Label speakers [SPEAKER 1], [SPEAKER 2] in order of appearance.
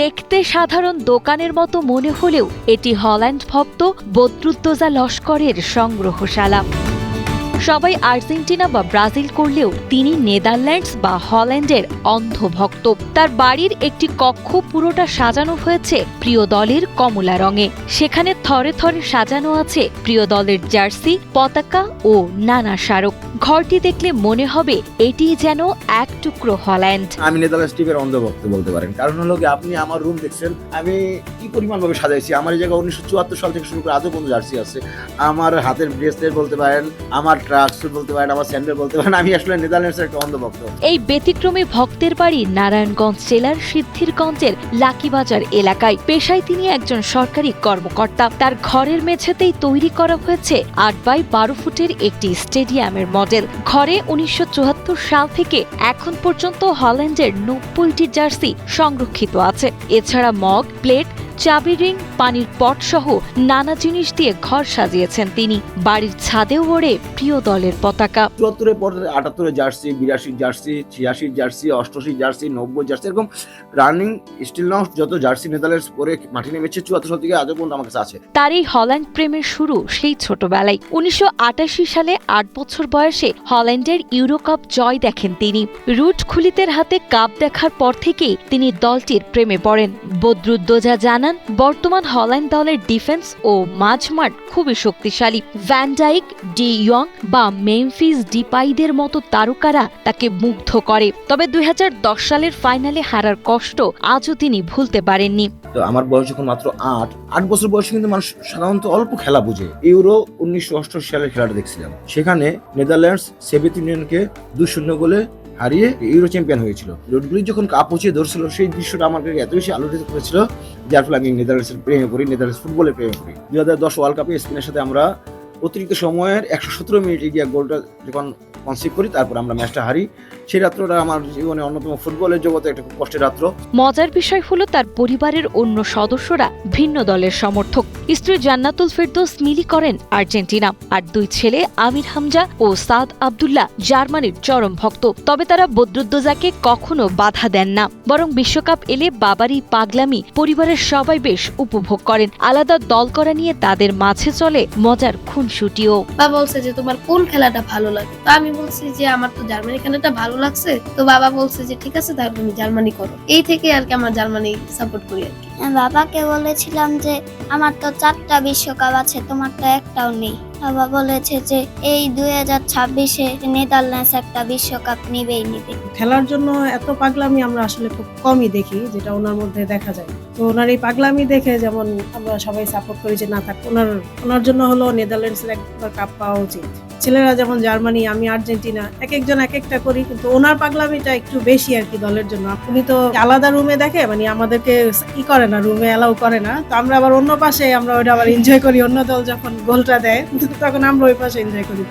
[SPEAKER 1] দেখতে সাধারণ দোকানের মতো মনে হলেও এটি হল্যান্ড ভক্ত বদরুদ্দোজা লস্করের সংগ্রহশালা। সবাই আর্জেন্টিনা বা ব্রাজিল করলেও তিনি নেদারল্যান্ডস বা হল্যান্ডের অন্ধভক্ত। তার বাড়ির একটি কক্ষ পুরোটা সাজানো হয়েছে প্রিয় দলের কমলা রঙে। সেখানে থরে থরে সাজানো আছে প্রিয় দলের জার্সি, পতাকা ও নানা স্মারক। ঘরটি দেখলে মনে হবে এটি যেন এক টুকরো হল্যান্ড।
[SPEAKER 2] আমি নেদারল্যান্ডস টিমের অন্ধভক্ত বলতে পারেন। কারণ হলো কি, আপনি আমার রুম দেখছেন, আমি কি পরিমাণ ভাবে সাজাইছি। আমার এই জায়গায় 1974 সাল থেকে শুরু করে আজও পর্যন্ত জার্সি আছে। আমার হাতের ব্রেসলেট বলতে পারেন, আমার ট্রাক স্যুট বলতে পারেন, আমার স্যান্ডেল বলতে পারেন। আমি আসলে নেদারল্যান্ডসের একটা অন্ধভক্ত।
[SPEAKER 1] এই ব্যতিক্রমী ভক্তের বাড়ি নারায়ণগঞ্জ জেলার সিদ্ধিরগঞ্জের লাকিবাজার এলাকায়। পেশায় তিনি একজন সরকারি কর্মকর্তা। তার ঘরের মেঝেতেই তৈরি করা হয়েছে 8x12 ফুটের একটি স্টেডিয়ামের মডেল। ঘরে 1974 সাল থেকে এখন পর্যন্ত হল্যান্ডের 90টি জার্সি সংরক্ষিত আছে। এছাড়া মগ, প্লেট, চাবি রিং, পানির পট সহ নানা জিনিস দিয়ে ঘর সাজিয়েছেন তিনি। বাড়ির ছাদেও ওড়ে প্রিয় দলের পতাকা।
[SPEAKER 2] 74-এর পর 78-এর jersey, 82 jersey, 86 jersey, 88 jersey, 90 jersey, এরকম রানিং স্টিল নাও যত জার্সি নেদারল্যান্ডস পরে মাঠে নেমেছে 74 সাল থেকে আজও পর্যন্ত আমার কাছে আছে।
[SPEAKER 1] তার এই হল্যান্ড প্রেমের শুরু সেই ছোটবেলায়। 1988 সালে 8 বছর বয়সে হল্যান্ডের ইউরোকাপ জয় দেখেন তিনি। রুট খুলিতের হাতে কাপ দেখার পর থেকেই তিনি দলটির প্রেমে পড়েন। বদরুদ্দোজা জানান, বর্তমান হল্যান্ড দলের ডিফেন্স ও মাঝমাঠ খুবই শক্তিশালী। ভ্যান ডাইক, ডি ইয়ং বা মেমফিস ডিপাইদের মতো তারকারা তাকে মুগ্ধ করে। তবে 2010 সালের ফাইনালে হারার কষ্ট আজও তিনি ভুলতে পারেননি।
[SPEAKER 2] তো আমার বয়স যখন মাত্র 8 বছর বয়সে কিন্তু মানুষ সাধারণত অল্প খেলা বুঝে। ইউরো 1988 সালের খেলাটা দেখছিলাম। সেখানে নেদারল্যান্ডস সোভিয়েত ইউনিয়নকে 2-0 গোলে হারিয়ে ইউরো চ্যাম্পিয়ন হয়েছিল। রোডগুলি যখন কাপ পচিয়ে ধরছিল, সেই দৃশ্যটা আমাকে এত বেশি আলোড়িত করেছিল, যার ফলে আমি নেদারল্যান্ডসের প্রেমে পড়ি, নেদারল্যান্ডস ফুটবলের প্রেমে পড়ি। 2010 ওয়ার্ল্ড কাপে স্পেনের সাথে আমরা অতিরিক্ত সময়ের 117 মিনিটে গিয়ে গোলটা যখন কনসিভ করি, তারপর আমরা ম্যাচটা হারি। সেই রাত্রটা আমার জীবনে অন্যতম ফুটবলের জগতে একটা খুব কষ্টের রাত্র।
[SPEAKER 1] মজার বিষয় হলো তার পরিবারের অন্য সদস্যরা ভিন্ন দলের সমর্থক। স্ত্রী জান্নাতুল ফেরদৌস মিলি করেন আর্জেন্টিনা, আর 2 ছেলে আমির হামজা ও সাদ আব্দুল্লাহ জার্মানির চরম ভক্ত। তবে তারা বদরুদ্দোজাকে কখনো বাধা দেন না, বরং বিশ্বকাপ এলে বাবারই পাগলামি পরিবারের সবাই বেশ উপভোগ করেন। আলাদা দল করা নিয়ে তাদের মাঝে চলে মজার খুনসুটিও।
[SPEAKER 3] বাবা বলছে যে তোমার কোন খেলাটা ভালো লাগে, তো আমি বলছি যে আমার তো জার্মানি খেলাটা ভালো লাগছে। তো বাবা বলছে যে ঠিক আছে, তাহলে তুমি জার্মানি করো। এই থেকে আর কি আমার জার্মানি সাপোর্ট করি আর কি।
[SPEAKER 4] বাবাকে বলেছিলাম যে আমার তো 4টা বিশ্বকাপ আছে, তোমার তো একটাও নেই। বাবা বলেছে যে এই 2026-এ নেদারল্যান্ডস একটা বিশ্বকাপ নিবেই নিবে।
[SPEAKER 5] খেলার জন্য এত পাগলামি আমরা আসলে খুব কমই দেখি, যেটা ওনার মধ্যে দেখা যায়। তো ওনার এই পাগলামি দেখে যেমন আমরা সবাই সাপোর্ট করি যে না থাক, ওনার জন্য হলো নেদারল্যান্ডসের একবার কাপ পাওয়া উচিত। ছেলেরা যেমন জার্মানি, আমি আর্জেন্টিনা, এক একজন এক একটা করি, কিন্তু ওনার পাগলামিটা একটু বেশি আর কি দলের জন্য। আপনি তো আলাদা রুমে দেখে, মানে আমাদেরকে করে না, রুমে অ্যালাউ করে না। তো আমরা আবার অন্য পাশে আমরা ওটা আবার এনজয় করি। অন্য দল যখন গোলটা দেয় তখন আমরা ওই পাশে এনজয় করি।